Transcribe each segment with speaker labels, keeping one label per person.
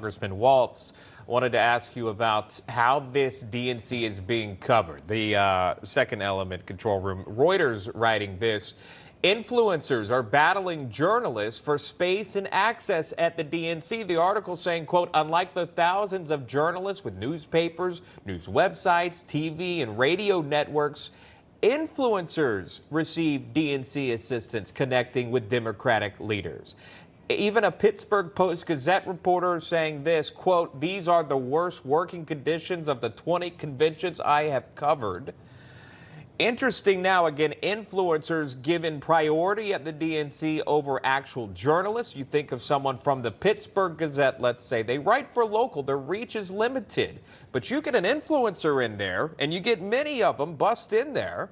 Speaker 1: Congressman Waltz. Wanted to ask you about how this DNC is being covered. The second element control room. Reuters writing this. Influencers are battling journalists for space and access at the DNC. The article saying, quote, unlike the thousands of journalists with newspapers, news websites, TV and radio networks, influencers receive DNC assistance connecting with Democratic leaders. Even a Pittsburgh Post-Gazette reporter saying this, quote, these are the worst working conditions of the 20 conventions I have covered. Interesting now, again, influencers given priority at the DNC over actual journalists. You think of someone from the Pittsburgh Gazette, let's say. They write for local. Their reach is limited. But you get an influencer in there, and you get many of them bust in there,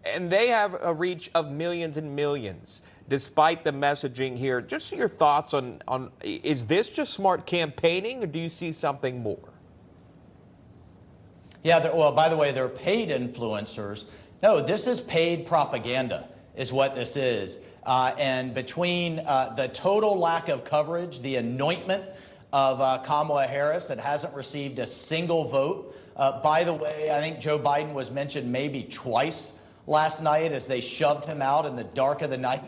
Speaker 1: and they have a reach of millions and millions. Despite the messaging here, just your thoughts on is this just smart campaigning, or do you see something more?
Speaker 2: Yeah, well, by the way, they're paid influencers. No, this is paid propaganda is what this is. And between the total lack of coverage, the anointment of Kamala Harris that hasn't received a single vote. By the way, I think Joe Biden was mentioned maybe twice last night as they shoved him out in the dark of the night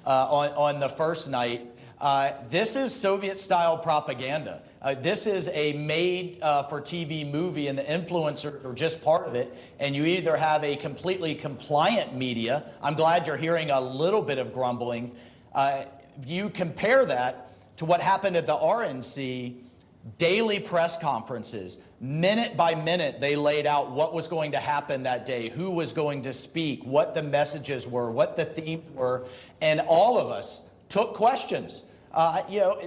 Speaker 2: on the first night. This is Soviet-style propaganda. This is a made-for-TV movie, and the influencers are just part of it. And you either have a completely compliant media. I'm glad you're hearing a little bit of grumbling. You compare that to what happened at the RNC, daily press conferences. Minute by minute, they laid out what was going to happen that day, who was going to speak, what the messages were, what the themes were. And all of us took questions.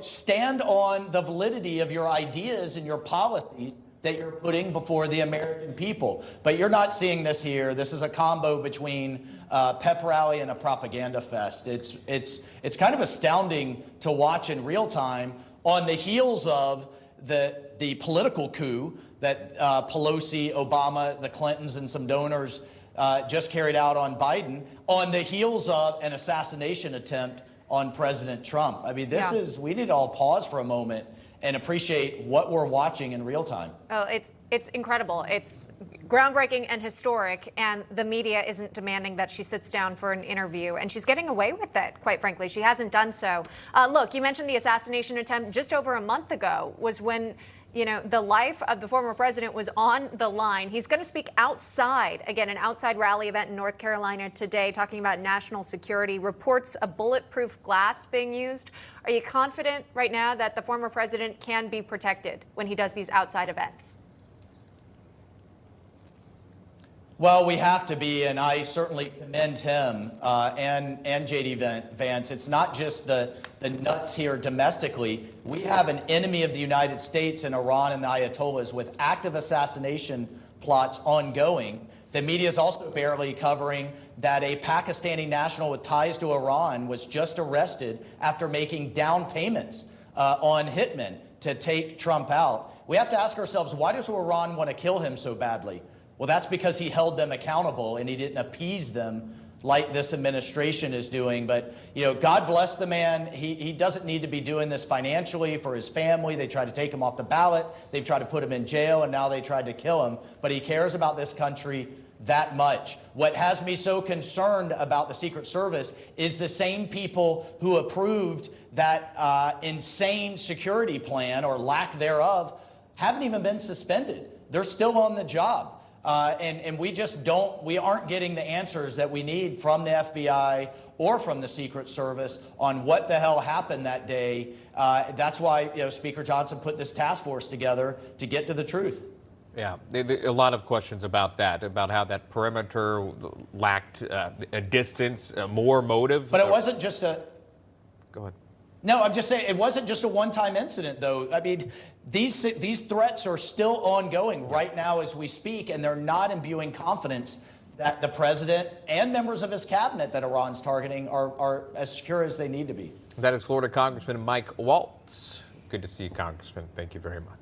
Speaker 2: Stand on the validity of your ideas and your policies that you're putting before the American people. But you're not seeing this here. This is a combo between pep rally and a propaganda fest. It's kind of astounding to watch in real time on the heels of the political coup that Pelosi, Obama, the Clintons, and some donors just carried out on Biden, on the heels of an assassination attempt on President Trump. I mean, we need to all pause for a moment and appreciate what we're watching in real time.
Speaker 3: Oh, it's incredible. It's groundbreaking and historic, and the media isn't demanding that she sits down for an interview, and she's getting away with it, quite frankly. She hasn't done so. Look, you mentioned the assassination attempt just over a month ago was when the life of the former president was on the line. He's going to speak outside, again, an outside rally event in North Carolina today, talking about national security, reports of bulletproof glass being used. Are you confident right now that the former president can be protected when he does these outside events?
Speaker 2: Well, we have to be, and I certainly commend him and J.D. Vance. It's not just the nuts here domestically. We have an enemy of the United States in Iran and the Ayatollahs with active assassination plots ongoing. The media is also barely covering that a Pakistani national with ties to Iran was just arrested after making down payments on hitmen to take Trump out. We have to ask ourselves, why does Iran want to kill him so badly? Well, that's because he held them accountable and he didn't appease them like this administration is doing. But, God bless the man. He doesn't need to be doing this financially for his family. They tried to take him off the ballot. They've tried to put him in jail, and now they tried to kill him. But he cares about this country that much. What has me so concerned about the Secret Service is the same people who approved that insane security plan, or lack thereof, haven't even been suspended. They're still on the job. And we aren't getting the answers that we need from the FBI or from the Secret Service on what the hell happened that day. That's why Speaker Johnson put this task force together to get to the truth.
Speaker 1: Yeah, a lot of questions about that, about how that perimeter lacked a distance, more motive.
Speaker 2: But it wasn't just a...
Speaker 1: Go ahead.
Speaker 2: No, I'm just saying it wasn't just a one-time incident, though. I mean, these threats are still ongoing right now as we speak, and they're not imbuing confidence that the president and members of his cabinet that Iran's targeting are as secure as they need to be.
Speaker 1: That is Florida Congressman Mike Waltz. Good to see you, Congressman. Thank you very much.